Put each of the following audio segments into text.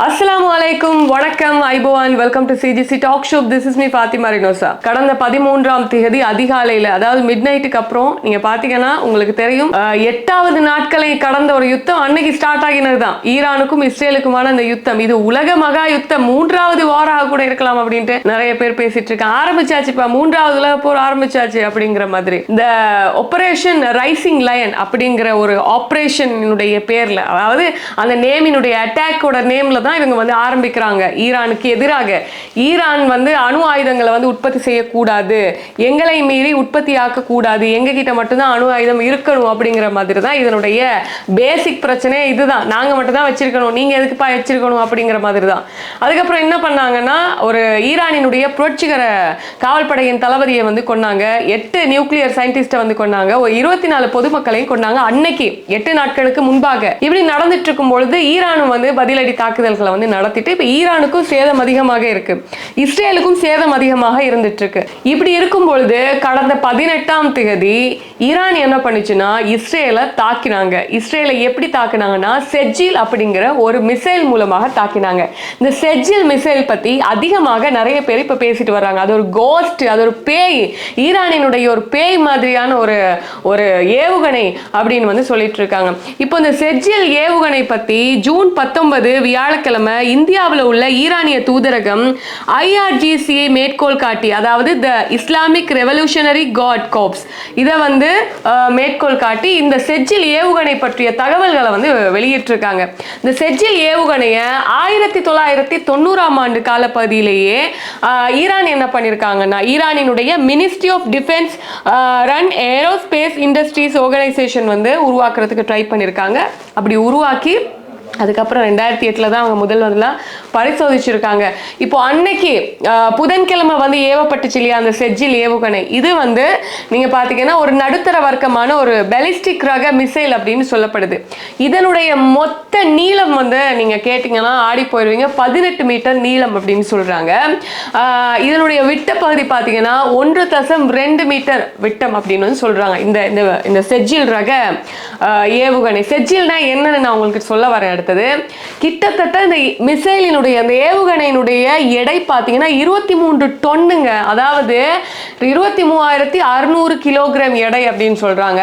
Assalamualaikum, வணக்கம், ஐபோவான், welcome to CGC talk show. This is me Fathima Rinosa. கடந்த 13ஆம் தேதி அதிகாலையில், அதாவது மிட் நைட்டுக்கு அப்புறம் நீங்க பாத்தீங்கன்னா உங்களுக்கு தெரியும், 8வது நாட்களை கடந்த ஒரு யுத்தம் அன்னைக்கு ஸ்டார்ட் ஆகினது தான். ஈரானுக்கும் இஸ்ரேலுக்குமான அந்த யுத்தம், இது உலக மகா யுத்தம், 3வது வாராக கூட இருக்கலாம் அப்படின்ட்டு நிறைய பேர் பேசிட்டு இருக்காங்க. ஆரம்பிச்சாச்சுப்பா, 3வது உலக போர் ஆரம்பிச்சாச்சு அப்படிங்கிற மாதிரி. இந்த ஆபரேஷன் ரைசிங் லயன் அப்படிங்கிற ஒரு ஆபரேஷனுடைய பேர்ல, அதாவது அந்த நேமினுடைய அட்டாக்கோட நேம்ல தான் இவங்க வந்து ஆரம்பிக்கிறாங்க. ஈரானுக்கு எதிராக ஈரான் வந்து அணு ஆயுதங்களை வந்து உற்பத்தி செய்யக்கூடாது, எங்களை மீறி உற்பத்தி ஆக்க கூடாது, எங்க கிட்ட மட்டும்தான் அணு ஆயுதம் இருக்கணும் அப்படிங்கிற மாதிரி தான் இதனுடைய பேசிக் பிரச்சனை. இதுதான், நாங்க மட்டும் தான் வச்சிருக்கணும், நீங்க எதுக்குப்பா வச்சிருக்கணும் அப்படிங்கிற மாதிரி தான். அதுக்கப்புறம் என்ன பண்ணாங்கன்னா, ஒரு ஈரானினுடைய புரட்சிகர காவல்படையின் தளபதியை வந்து கொண்டாங்க, 8 நியூக்ளியர் சயின்டிஸ்ட வந்து கொண்டாங்க, ஒரு 24 பொதுமக்களையும் கொண்டாங்க. அன்னைக்கு 8 நாட்களுக்கு முன்பாக இப்படி நடந்துட்டு இருக்கும் பொழுது ஈரானும் வந்து பதிலடி தாக்குதல் வந்து நடத்திட்டு, இப்ப ஈரானுக்கும் சேதம் அதிகமாக இருக்கு, இஸ்ரேலுக்கும் சேதம் அதிகமாக இருந்துட்டு இருக்கு. இப்படி இருக்கும் பொழுது கடந்த 18ஆம் தேதி ஈரான் என்ன பண்ணுச்சுன்னா இஸ்ரேலை தாக்கினாங்க. இஸ்ரேலை எப்படி தாக்கினாங்கன்னா செஜ்ஜில் அப்படிங்கிற ஒரு மிசைல் மூலமாக தாக்கினாங்க. இந்த செஜ்ஜில் மிசைல் பத்தி அதிகமாக நிறைய பேர் இப்ப பேசிட்டு வர்றாங்க. அது ஒரு கோஸ்ட், அது ஒரு பேய், ஈரானினுடைய ஒரு பேய் மாதிரியான ஒரு ஏவுகணை அப்படின்னு வந்து சொல்லிட்டு இருக்காங்க. இப்போ இந்த செஜ்ஜில் ஏவுகணை பத்தி ஜூன் 19 வியாழக்கிழமை இந்தியாவில் உள்ள ஈரானிய தூதரகம் IRGC-ஐ மேற்கோள் காட்டி, அதாவது த இஸ்லாமிக் ரெவல்யூஷனரி காட் கோப்ஸ், இதை வந்து மேற்கோள் காட்டி இந்த செஜ்ஜில் ஏவுகணை பற்றிய தகவல்களை வந்து வெளியிட்டிருக்காங்க. இந்த செஜ்ஜில் ஏவுகணையை 1990ஆம் ஆண்டு காலப்பகுதியிலேயே ஈரான் என்ன பண்ணியிருக்காங்கன்னா, ஈரானினுடைய ministry of defence run aerospace industries organisation வந்து உருவாக்குறதுக்கு ட்ரை பண்ணியிருக்காங்க. அப்படி உருவாக்கி அதுக்கப்புறம் 2008 தான் அவங்க முதல்லாம் பரிசோதிச்சிருக்காங்க. இப்போ அன்னைக்கு புதன்கிழமை வந்து ஏவப்பட்டுச்சு இல்லையா அந்த செஜ்ஜில் ஏவுகணை, இது வந்து நீங்க பாத்தீங்கன்னா ஒரு நடுத்தர வர்க்கமான ஒரு பெலிஸ்டிக் ரக மிசைல் அப்படின்னு சொல்லப்படுது. இதனுடைய மொத்த நீளம் வந்து நீங்க கேட்டீங்கன்னா ஆடி போயிருவீங்க, 18 மீட்டர் நீளம் அப்படின்னு சொல்றாங்க. இதனுடைய விட்ட பகுதி பாத்தீங்கன்னா 1.2 மீட்டர் விட்டம் அப்படின்னு வந்து சொல்றாங்க. இந்த செஜ்ஜில் ரக ஏவுகணை, செஜ்ஜில்னா என்னன்னு நான் உங்களுக்கு சொல்ல வரேன். கிட்டத்தட்ட இந்த மிசைலினுடைய அந்த ஏவுகணையினுடைய எடை பார்த்தீங்கன்னா 23 டன்னுங்க, அதாவது 23,600 கிலோகிராம் எடை அப்படின்னு சொல்றாங்க.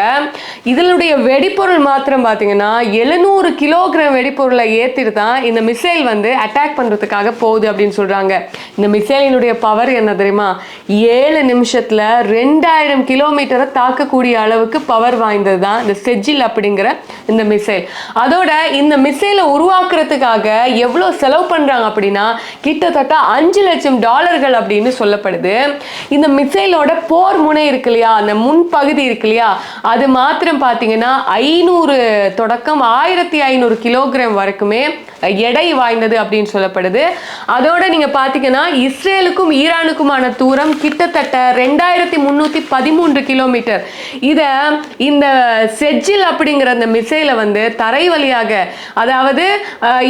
இதனுடைய வெடிப்பொருள் மாத்திரம் பார்த்தீங்கன்னா 700 கிலோகிராம் வெடிப்பொருளை ஏற்றிட்டு தான் இந்த மிசைல் வந்து அட்டாக் பண்றதுக்காக போகுது அப்படின்னு சொல்றாங்க. இந்த மிசைலினுடைய பவர் என்ன தெரியுமா? 7 நிமிஷத்துல 2000 கிலோமீட்டரை தாக்கக்கூடிய அளவுக்கு பவர் வாய்ந்தது தான் இந்த செஜ்ஜில் அப்படிங்கிற இந்த மிசைல். அதோட இந்த மிசைலை உருவாக்குறதுக்காக எவ்வளவு செலவு பண்றாங்க அப்படின்னா கிட்டத்தட்ட $5 லட்சம் அப்படின்னு சொல்லப்படுது. இந்த மிசைலோட போர் முனை இருக்கு இல்லையா, அந்த முன்பகுதி இருக்கு இல்லையா, அது மாத்திரம் பாத்தீங்கன்னா 500 தொடக்கம் 1500 கிலோகிராம் வரைக்குமே எடை வாய்ந்தது அப்படின்னு சொல்லப்படுது. அதோட நீங்க பாத்தீங்கன்னா இஸ்ரேலுக்கும் ஈரானுக்குமான தூரம் கிட்டத்தட்ட 2313 கிலோமீட்டர். இந்த செஜ்ஜில் அப்படிங்கிற அந்த மிசைலை வந்து தரை வழியாக, அதாவது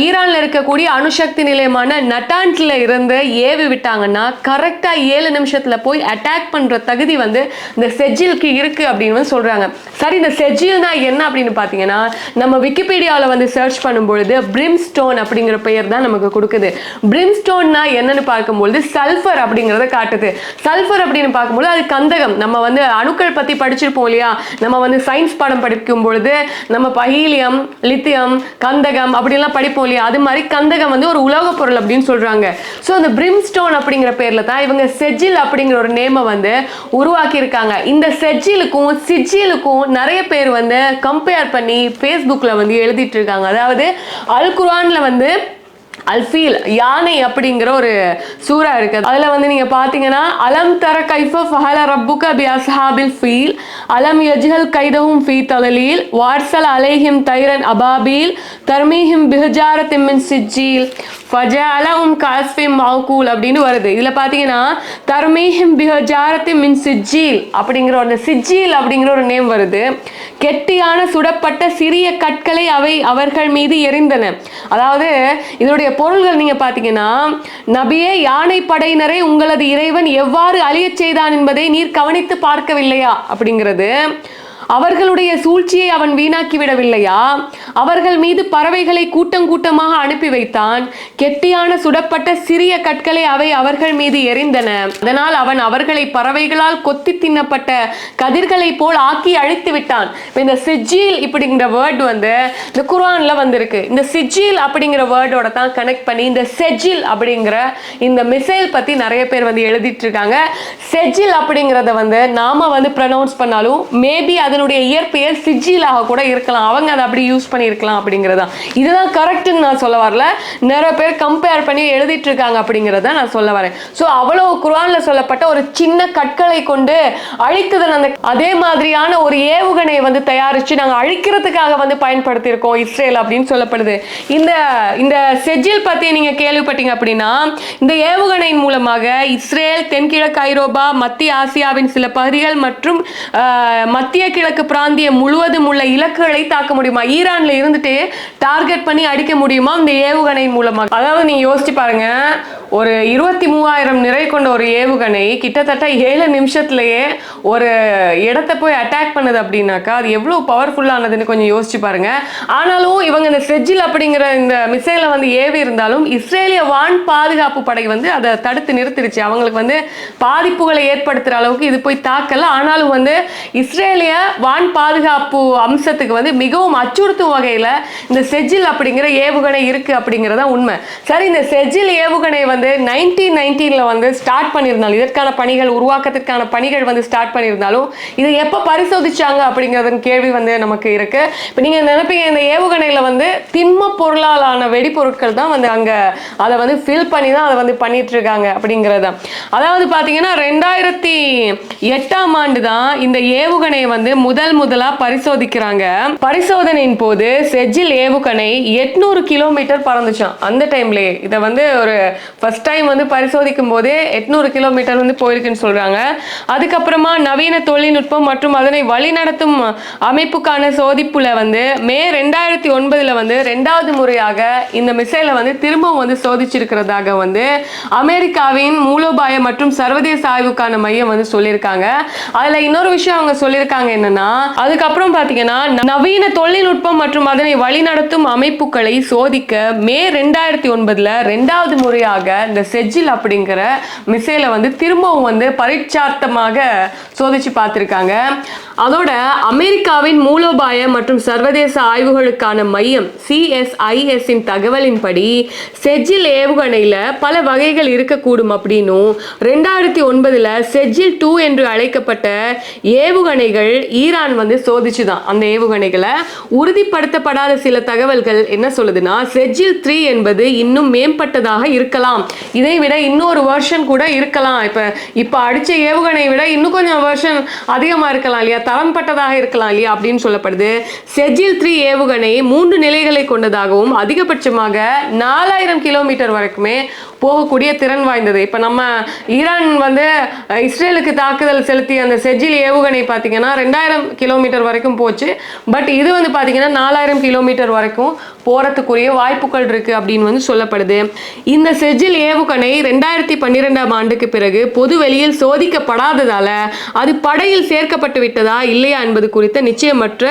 ஈரான்ல இருக்கக்கூடிய அணுசக்தி நிலையமான நட்டான்ஸ்ல இருந்து ஏவி விட்டாங்கன்னா கரெக்டா 7 நிமிஷத்துல போய் அட்டாக் பண்ற தகுதி வந்து இந்த செஜ்ஜிலுக்கு இருக்கு அப்படின்னு சொல்றாங்க. சரி, இந்த செஜ்ஜில்னா என்ன அப்படின்னு பாத்தீங்கன்னா, நம்ம விக்கிபீடியாவில் வந்து சர்ச் பண்ணும்பொழுது பிரிம்ஸ்டோன் அப்படிங்கிற பெயர் தான் நமக்கு கொடுக்குது. பிரிம்ஸ்டோன்னா என்னன்னு பார்க்கும்பொழுது சல்ஃபர் அப்படிங்கிறத காட்டுது. சல்ஃபர் அப்படின்னு பார்க்கும்போது அது கந்தகம். நம்ம வந்து அணுக்கள் பத்தி படிச்சிருப்போம் இல்லையா, நம்ம வந்து சயின்ஸ் பாடம் படிக்கும் பொழுது நம்ம ஹீலியம், லித்தியம், கந்தகம் அப்படிலாம் படிப்போம் இல்லையா, அது மாதிரி கந்தகம் வந்து ஒரு உலோக பொருள் அப்படின்னு சொல்றாங்க. ஸோ அந்த பிரிம்ஸ்டோன் அப்படிங்கிற பேர்ல தான் இவங்க செஜ்ஜில் அப்படிங்கிற ஒரு நேமை வந்து உருவாக்கி இருக்காங்க. இந்த செஜ்ஜிலுக்கும் சிஜ்ஜிலுக்கும் நிறைய பேர் வந்து கம்பேர் பண்ணி ஃபேஸ்புக்ல வந்து எழுதிட்டு இருக்காங்க. அதாவது அல் குர்ஆன்ல வந்து அல்ஃபீல், யானை அப்படிங்கிற ஒரு சூரா இருக்கு. அதுல வந்து நீங்க பாத்தீங்கன்னா, அலம் தர கைஃப ஃபஹல ரப்புக பி அஸ்ஹாபில் ஃபீல் அலம் யஜ்ஹல் கைதஹும் ஃபீ தலலீல் வார்சல் அலைஹிம் தைரன் அபாபீல் தர்மீஹிம் பிஹஜாரத்தின் மின் சிஜ்ஜீல் ஃபஜஅலஹும் கஅஸ்ஃபின் மஅகூல் அப்படின்னு வருது. இதுல பாத்தீங்கன்னா தர்மீஹிம் பிஹஜாரத்தின் மின் சிஜ்ஜீல் அப்படிங்கிற ஒரு சிஜ்ஜீல் அப்படிங்கிற ஒரு நேம் வருது. கெட்டியான சுடப்பட்ட சிறிய கற்களை அவை அவர்கள் மீது எரிந்தன. அதாவது இதனுடைய பொருள்கள் நீங்க பாத்தீங்கன்னா, நபியே, யானை படையினரை உங்களது இறைவன் எவ்வாறு அழியச் செய்தான் என்பதை நீர் கவனித்து பார்க்கவில்லையா அப்படிங்கிறது. அவர்களுடைய சூழ்ச்சியை அவன் வீணாக்கி விடவில்லையா? அவர்கள் மீது பறவைகளை கூட்டம் கூட்டமாக அனுப்பி வைத்தான். கெட்டியான சுடப்பட்ட சிறிய கற்களை அவை அவர்கள் மீது எரிந்தன. அதனால் அவன் அவர்களை பறவைகளால் கொத்தி தின்னப்பட்ட கதிர்களை போல் ஆக்கி அழித்து விட்டான். இந்த சிஜில் இப்படிங்கிற வேர்ட் வந்து இந்த குர்ஆன்ல வந்திருக்கு. இந்த சிஜில் அப்படிங்கிற வேர்டோட தான் கனெக்ட் பண்ணி இந்த செஜில் அப்படிங்கிற இந்த மிசைல் பத்தி நிறைய பேர் வந்து எழுதிட்டு இருக்காங்க. செஜில் அப்படிங்கறத வந்து நாம வந்து ப்ரொனவுன்ஸ் பண்ணாலும் மேபி அதனுடைய இயற்பெயர் சிஜிலாக கூட இருக்கலாம். அவங்க அதை அப்படி யூஸ் பண்ணியிருக்கலாம் அப்படிங்கிறதா. இதுதான் கரெக்ட்னு நான் சொல்ல வரல. நிறைய பேர் கம்பேர் பண்ணி எழுதிட்டு இருக்காங்க அப்படிங்கிறத நான் சொல்ல வரேன். ஸோ அவ்வளோ குர்ஆன்ல சொல்லப்பட்ட ஒரு சின்ன கற்களை கொண்டு அழித்ததன் அந்த அதே மாதிரியான ஒரு ஏவுகணையை வந்து தயாரிச்சு நாங்கள் அழிக்கிறதுக்காக வந்து பயன்படுத்தியிருக்கோம் இஸ்ரேல் அப்படின்னு சொல்லப்படுது. இந்த இந்த செஜில் பத்தி நீங்க கேள்விப்பட்டீங்க அப்படின்னா, இந்த ஏவுகணையின் மூலமாக இஸ்ரேல், தென்கிழக்கு ஐரோப்பா, மத்திய ஆசியாவின் சில பகுதிகள் மற்றும் மத்திய கிழக்கு பிராந்தியம் முழுவதும் உள்ள இலக்குகளை தாக்க முடியுமா? ஈரான்ல இருந்துட்டு டார்கெட் பண்ணி அடிக்க முடியுமா இந்த ஏவுகணையின் மூலமாக? அதாவது நீங்க யோசிச்சு பாருங்க, ஒரு 23,000 நிறை கொண்ட ஒரு ஏவுகணை கிட்டத்தட்ட 7 நிமிஷத்துலயே ஒரு இடத்தை போய் அட்டாக் பண்ணுது அப்படின்னாக்கா அது எவ்வளவு பவர்ஃபுல்லானதுன்னு கொஞ்சம் யோசிச்சு பாருங்க. ஆனாலும் இவங்க இந்த செஜில் அப்படிங்கிற இந்த மிசைலை வந்து ஏவி இருந்தாலும் இஸ்ரேலிய வான் பாதுகாப்பு படை வந்து அதை தடுத்து நிறுத்திடுச்சு. அவங்களுக்கு வந்து பாதிப்புகளை ஏற்படுத்துற அளவுக்கு இது போய் தாக்கல. ஆனாலும் வந்து இஸ்ரேலிய வான் பாதுகாப்பு அம்சத்துக்கு வந்து மிகவும் அச்சுறுத்தும் வகையில இந்த செஜில் அப்படிங்கிற ஏவுகணை இருக்கு அப்படிங்கிறதா உண்மை. சரி, இந்த செஜில் ஏவுகணை வந்து 1919 வந்து ஸ்டார்ட் பண்ணியிருந்தாலும், இதற்கான பணிகள் உருவாக்கத்திற்கான பணிகள் வந்து ஸ்டார்ட் பண்ணியிருந்தாலும் இதை எப்போ பரிசோதிச்சாங்க அப்படிங்கிறதன் கேள்வி வந்து நமக்கு இருக்கு. இப்போ நீங்க நினைப்பீங்க இந்த ஏவுகணையில வந்து திண்ம பொருளாலான வெடிப்பொருட்கள் தான் வந்து அங்க அதை வந்து ஃபில் பண்ணி தான் அதை வந்து பண்ணிட்டு இருக்காங்க அப்படிங்கிறத. அதாவது பாத்தீங்கன்னா 2008ஆம் ஆண்டு தான் இந்த ஏவுகணையை வந்து முதலா பரிசோதிக்கிறாங்க. பரிசோதனையின் போது செஜில் ஏவுகணை 800 கிலோமீட்டர் பறந்துச்சான். அந்த டைம்லயே இதை வந்து ஒரு ஃபர்ஸ்ட் டைம் வந்து பரிசோதிக்கும் போதே 800 கிலோமீட்டர் வந்து போயிருக்குன்னு சொல்றாங்க. அதுக்கப்புறமா நவீன தொழில்நுட்பம் மற்றும் அதனை வழிநடத்தும் அமைப்புக்கான சோதிப்புல வந்து மே 2009 வந்து 2வது முறையாக இந்த மிசைலை வந்து திரும்பவும் வந்து சோதிச்சிருக்கிறதாக வந்து அமெரிக்காவின் மூலோபாய மற்றும் சர்வதேச ஆய்வுக்கான மையம் வந்து சொல்லியிருக்காங்க. அதுல இன்னொரு விஷயம் அவங்க சொல்லியிருக்காங்க என்னன்னா, அதுக்கப்புறம் பாத்தீங்கன்னா நவீன தொழில்நுட்பம் மற்றும் அதனை வழிநடத்தும் அமைப்புகளை சோதிக்க மே 2009 2வது முறையாக இந்த செஜில் அப்படிங்கிற மிசைலை வந்து திரும்பவும் வந்து பரீட்சார்த்தமாக சோதிச்சு பார்த்திருக்காங்க. அதோட அமெரிக்காவின் மூலோபாய மற்றும் சர்வதேச ஆய்வுகளுக்கான மையம் CSIS இன் தகவலின்படி செஜில் ஏவுகணையில பல வகைகள் இருக்கக்கூடும் அப்படின்னும் 2009 செஜில் 2 என்று அழைக்கப்பட்ட ஏவுகணைகள் ஈரான் வந்து சோதிச்சுதான். அந்த ஏவுகணைகளை உறுதிப்படுத்தப்படாத சில தகவல்கள் என்ன சொல்லுதுன்னா, செஜில் 3 என்பது இன்னும் மேம்பட்டதாக இருக்கலாம், இதை விட இன்னொரு வெர்ஷன் கூட இருக்கலாம், இப்ப அடிச்ச ஏவுகணை விட இன்னும் கொஞ்சம் வெர்ஷன் அதிகமா இருக்கலாம் இல்லையா, தரம்பட்டதாக இருக்கலாம் இல்லையா அப்படின்னு சொல்லப்படுது. செஜில் 3 ஏவுகணை 3 நிலைகளை கொண்டதாகவும் அதிகபட்சமாக 4000 கிலோமீட்டர் வரைக்குமே போகக்கூடிய திறன் வாய்ந்தது. இப்ப நம்ம ஈரான் வந்து இஸ்ரேலுக்கு தாக்குதல் செலுத்திய அந்த செஜில் ஏவுகணை பாத்தீங்கன்னா 2000 கிலோமீட்டர் வரைக்கும் போச்சு. பட் இது வந்து பாத்தீங்கன்னா 4000 கிலோமீட்டர் வரைக்கும் போறதுக்குரிய வாய்ப்புகள் இருக்கு அப்படின்னு வந்து சொல்லப்படுது. இந்த செஜில் ஏவுகணை 2012ஆம் ஆண்டுக்கு பிறகு பொது வெளியில் சோதிக்கப்படாததால அது படையில் சேர்க்கப்பட்டு விட்டதா இல்லையா என்பது குறித்த நிச்சயமற்ற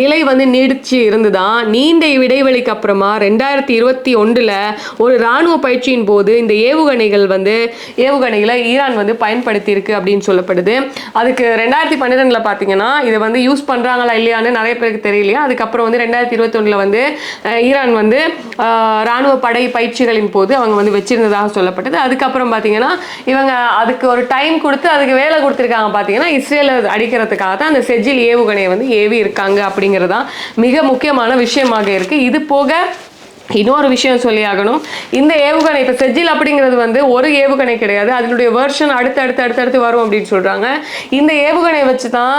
நிலை வந்து நீடிச்சு இருந்துதான். நீண்ட இடைவெளிக்கு அப்புறமா 2021 ஒரு ராணுவ பயிற்சியின் போது இந்த ஏவுகணைகளை ஈரான் வந்து பயன்படுத்தி இருக்கு அப்படின்னு சொல்லப்படுது. அதுக்கு 2012 பாத்தீங்கன்னா இதை வந்து யூஸ் பண்றாங்களா இல்லையான்னு நிறைய பேருக்கு தெரியலையா. அதுக்கப்புறம் வந்து 2021 வந்து ஈரான் வந்து ராணுவ படை பயிற்சிகளின் போது அவங்க வந்து வச்சிருந்ததாக சொல்லப்பட்டது. அதுக்கப்புறம் பாத்தீங்கன்னா இவங்க அதுக்கு ஒரு டைம் கொடுத்து அதுக்கு வேலை கொடுத்திருக்காங்க. பாத்தீங்கன்னா இஸ்ரேல் அடிக்கிறதுக்காக தான் அந்த செஜில் ஏவுகணையை வந்து ஏவி இருக்காங்க அப்படிங்கிறதா மிக முக்கியமான விஷயமாக இருக்கு. இது போக இன்னொரு விஷயம் சொல்லி ஆகணும். இந்த ஏவுகணை இப்போ செஜில் அப்படிங்கிறது வந்து ஒரு ஏவுகணை கிடையாது, அதனுடைய வெர்ஷன் அடுத்து வரும் அப்படின்னு சொல்றாங்க. இந்த ஏவுகணை வச்சு தான்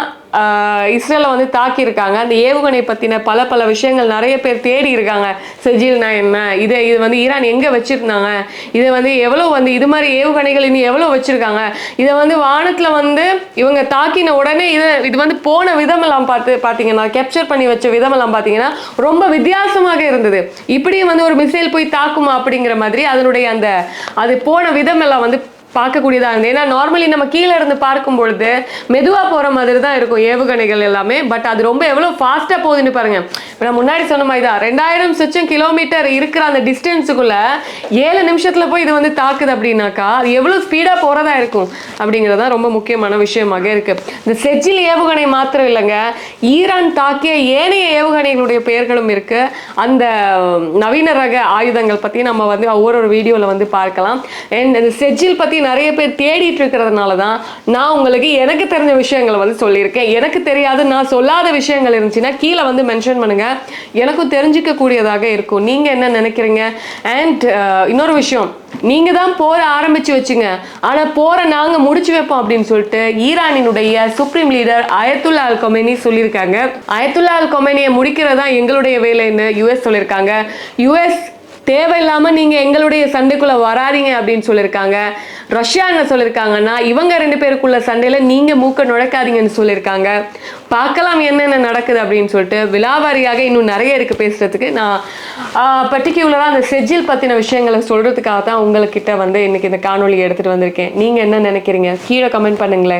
இஸ்ரேலை வந்து தாக்கியிருக்காங்க. அந்த ஏவுகணை பற்றின பல விஷயங்கள் நிறைய பேர் தேடி இருக்காங்க. செஜில்னா என்ன, இது வந்து ஈரான் எங்கே வச்சுருந்தாங்க, இதை வந்து எவ்வளோ வந்து இது மாதிரி ஏவுகணைகள் இன்னும் எவ்வளோ வச்சுருக்காங்க, இதை வந்து வானத்தில் வந்து இவங்க தாக்கின உடனே இது வந்து போன விதமெல்லாம் பார்த்தீங்கன்னா கேப்சர் பண்ணி வச்ச விதமெல்லாம் பார்த்தீங்கன்னா ரொம்ப வித்தியாசமாக இருந்தது. இப்படியும் வந்து ஒரு மிசைல் போய் தாக்குமா அப்படிங்கிற மாதிரி அதனுடைய அது போன விதமெல்லாம் வந்து பார்க்கக்கூடியதாக இருந்தது. ஏன்னா நார்மலி நம்ம கீழே இருந்து பார்க்கும் பொழுது மெதுவாக போகிற மாதிரி தான் இருக்கும் ஏவுகணைகள் எல்லாமே. பட் அது ரொம்ப எவ்வளோ ஃபாஸ்ட்டாக போகுதுன்னு பாருங்க. இப்போ நான் முன்னாடி சொன்ன மாதிரி தான் 2000 சுச்சம் கிலோமீட்டர் இருக்கிற அந்த டிஸ்டன்ஸுக்குள்ள 7 நிமிஷத்தில் போய் இது வந்து தாக்குது அப்படின்னாக்கா அது எவ்வளோ ஸ்பீடாக போகிறதா இருக்கும் அப்படிங்கிறது தான் ரொம்ப முக்கியமான விஷயமாக இருக்கு. இந்த செஜில் ஏவுகணை மாத்திரம் இல்லைங்க, ஈரான் தாக்கிய ஏனைய ஏவுகணைகளுடைய பெயர்களும் இருக்கு. அந்த நவீன ரக ஆயுதங்கள் பற்றி நம்ம வந்து ஒவ்வொரு வீடியோவில் வந்து பார்க்கலாம். அண்ட் இந்த செஜில் பற்றி நிறைய பேர் தேடிட்டு இருக்கிறதுனால தான் நான் உங்களுக்கு எனக்கு தெரிஞ்ச விஷயங்களை வந்து சொல்லியிருக்கேன். எனக்கு தெரியாது, நான் சொல்லாத விஷயங்கள் இருந்துச்சுன்னா கீழே வந்து மென்ஷன் பண்ணுங்க, எனக்கும் தெரிஞ்சிக்க கூடியதாக இருக்கும். நீங்க என்ன நினைக்கிறீங்க? அண்ட் இன்னொரு விஷயம், நீங்க தான் போற ஆரம்பிச்சு வச்சுங்க, ஆனா போற நாங்க முடிச்சு வைப்போம் அப்படின்னு சொல்லிட்டு ஈரானினுடைய சுப்ரீம் லீடர் அயத்துல்லா அல் கொமேனி சொல்லியிருக்காங்க. அயத்துல்லா அல் கொமேனியை முடிக்கிறதா எங்களுடைய வேலைன்னு யுஎஸ் சொல்லியிருக்காங்க. யுஎஸ் தேவையில்லாம நீங்க எங்களுடைய சண்டைக்குள்ள வராதீங்க அப்படின்னு சொல்லியிருக்காங்க. ரஷ்யா என்ன சொல்லியிருக்காங்கன்னா இவங்க 2 பேருக்குள்ள சண்டையில நீங்க மூக்க நுழைக்காதீங்கன்னு சொல்லியிருக்காங்க. பார்க்கலாம் என்னென்ன நடக்குது அப்படின்னு சொல்லிட்டு. விலாவாரியாக இன்னும் நிறைய இருக்கு பேசுறதுக்கு. நான் பர்டிகுலராக அந்த செஜில் பத்தின விஷயங்களை சொல்றதுக்காக தான் உங்ககிட்ட வந்து இன்னைக்கு இந்த காணொலி எடுத்துட்டு வந்திருக்கேன். நீங்க என்ன நினைக்கிறீங்க? கீழே கமெண்ட் பண்ணுங்களேன்.